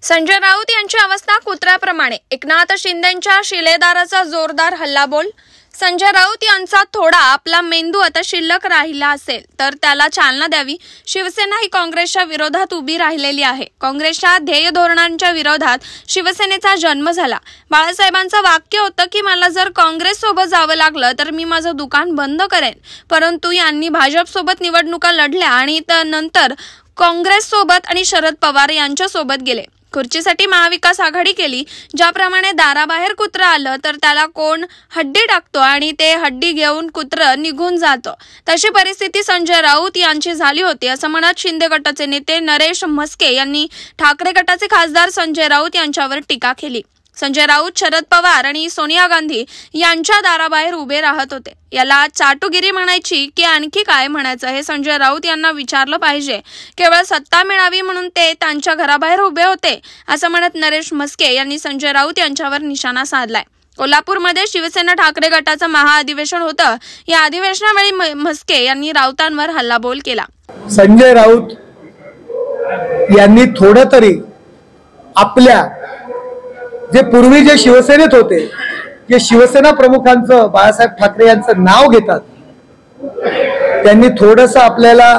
संजय राऊत यांची अवस्था कुत्र्याप्रमाणे. एकनाथ शिंदेंच्या शिलेदाराचा जोरदार हल्लाबोल. संजय राऊत यांचा थोडा आपला मेंदू आता शिल्लक राहिला असेल तर त्याला चालना द्यावी. शिवसेना ही काँग्रेसच्या विरोधात उभी राहिलेली आहे. काँग्रेसच्या ध्येय धोरणांच्या विरोधात शिवसेनेचा जन्म झाला. बाळासाहेबांचं वाक्य होतं की मला जर काँग्रेस सोबत जावं लागलं तर मी माझं दुकान बंद करेन. परंतु यांनी भाजप सोबत निवडणुका लढल्या आणि नंतर काँग्रेस सोबत आणि शरद पवार यांच्या सोबत गेले. खुर्चीसाठी महाविकास आघाडी केली. ज्याप्रमाणे दाराबाहेर कुत्र आलं तर त्याला कोण हड्डी टाकतो आणि ते हड्डी घेऊन कुत्र निघून जातं, तशी परिस्थिती संजय राऊत यांची झाली होती असं म्हणत शिंदे गटाचे नेते नरेश म्हस्के यांनी ठाकरे गटाचे खासदार संजय राऊत यांच्यावर टीका केली. संजय राऊत शरद पवार आणि सोनिया गांधी यांच्या दाराबाहेर उभे राहत होते. याला चाटुगिरी म्हणायची की आणखी काय म्हणायचं हे संजय राऊत यांना विचारलं पाहिजे. केवळ सत्ता मिळावी म्हणून ते त्यांच्या घराबाहेर उभे होते असं म्हणत नरेश म्हस्के यांनी संजय राऊत यांच्यावर निशाणा साधलाय. कोल्हापूरमध्ये शिवसेना ठाकरे गटाचं महाअधिवेशन होतं. या अधिवेशनावेळी म्हस्के यांनी राऊतांवर हल्लाबोल केला. संजय राऊत यांनी थोडं तरी आपल्या जे पूर्वी जे शिवसेनेत होते, जे शिवसेना प्रमुखांचं बाळासाहेब ठाकरे यांचं नाव घेतात, त्यांनी थोडंसं आपल्याला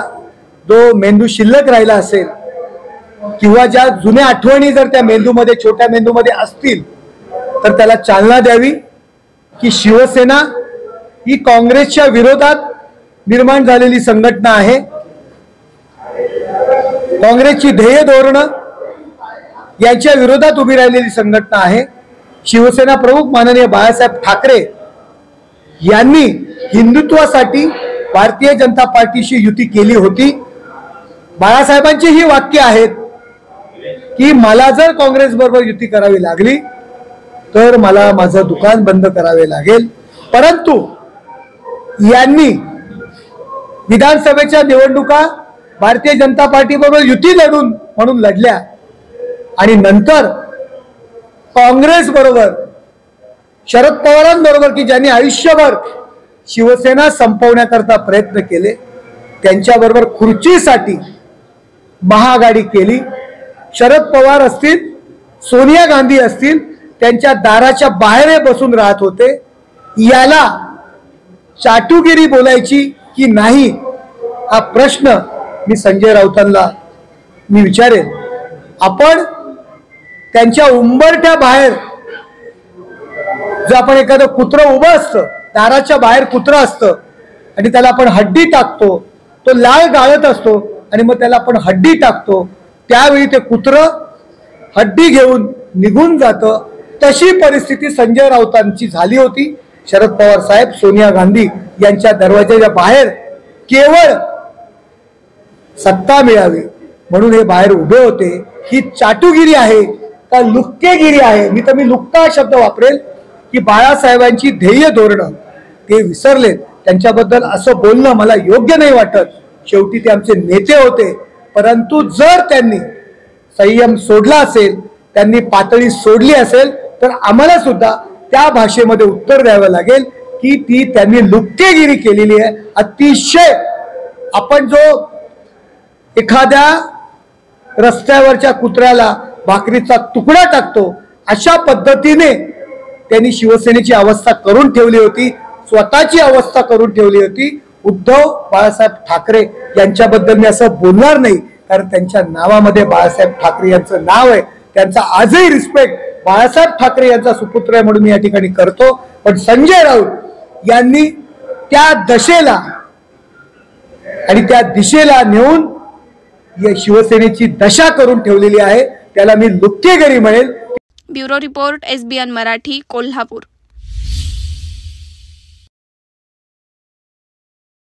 जो मेंदू शिल्लक राहिला असेल किंवा ज्या जुन्या आठवणी जर त्या मेंदूमध्ये छोट्या मेंदूमध्ये असतील तर त्याला चालना द्यावी की शिवसेना ही काँग्रेसच्या विरोधात निर्माण झालेली संघटना आहे. काँग्रेसची ध्येय धोरणं यांच्या विरोधात उभी राहिलेली संघटना आहे. शिवसेना प्रमुख माननीय बाळासाहेब ठाकरे यांनी हिंदुत्वासाठी भारतीय जनता पार्टीशी युती केली होती. बाळासाहेबांची ही वाक्य आहेत की मला जर काँग्रेस बरोबर युती करावी लागली तर मला माझं दुकान बंद करावे लागेल. परंतु यांनी विधानसभेच्या निवडणुका भारतीय जनता पार्टी बरोबर युती लढून म्हणून लढल्या आणि नंतर काँग्रेस बरोबर शरद पवारांबरोबर की ज्यांनी आयुष्यभर शिवसेना संपवण्याकरता प्रयत्न केले त्यांच्याबरोबर खुर्चीसाठी महाआघाडी केली. शरद पवार असतील, सोनिया गांधी असतील, त्यांच्या दाराच्या बाहेर बसून राहत होते. याला चाटुगिरी बोलायची की नाही हा प्रश्न मी संजय राऊतांना विचारेन. आपण त्यांच्या उंबरठ्या बाहेर जर आपण एखादं कुत्र उभं असतं, दाराच्या बाहेर कुत्र असतं आणि त्याला आपण हड्डी टाकतो, तो लाळ गाळत असतो आणि मग त्याला आपण हड्डी टाकतो, त्यावेळी ते कुत्र हड्डी घेऊन निघून जातं. तशी परिस्थिती संजय राऊतांची झाली होती. शरद पवार साहेब, सोनिया गांधी यांच्या दरवाजाच्या बाहेर केवळ सत्ता मिळावी म्हणून हे बाहेर उभे होते. ही चाटुगिरी आहे का लुक्केगिरी आहे? मी लुक्का शब्द वापरेल की बाळासाहेबांची ध्येय धोरणं ते विसरलेत. त्यांच्याबद्दल असं बोलणं मला योग्य नाही वाटत. शेवटी ते आमचे नेते होते. परंतु जर त्यांनी संयम सोडला असेल, त्यांनी पातळी सोडली असेल तर आम्हाला सुद्धा त्या भाषेमध्ये उत्तर द्यावं लागेल की ती त्यांनी लुक्केगिरी केलेली आहे. अतिशय आपण जो एखाद्या रस्त्यावरच्या कुत्र्याला भाकरीचा तुकडा टाकतो अशा पद्धतीने त्यांनी शिवसेनेची अवस्था करून ठेवली होती, स्वतःची अवस्था करून ठेवली होती. उद्धव बाळासाहेब ठाकरे यांच्याबद्दल मी असं बोलणार नाही कारण त्यांच्या नावामध्ये बाळासाहेब ठाकरे यांचं नाव आहे. त्यांचा आजही रिस्पेक्ट बाळासाहेब ठाकरे यांचा सुपुत्र आहे म्हणून मी या ठिकाणी करतो. पण संजय राऊत यांनी त्या दशेला आणि त्या दिशेला नेऊन या शिवसेनेची दशा करून ठेवलेली आहे. त्याला मी लुक्केगिरी म्हणेल. Bureau report, SBN Marathi, Kolhapur.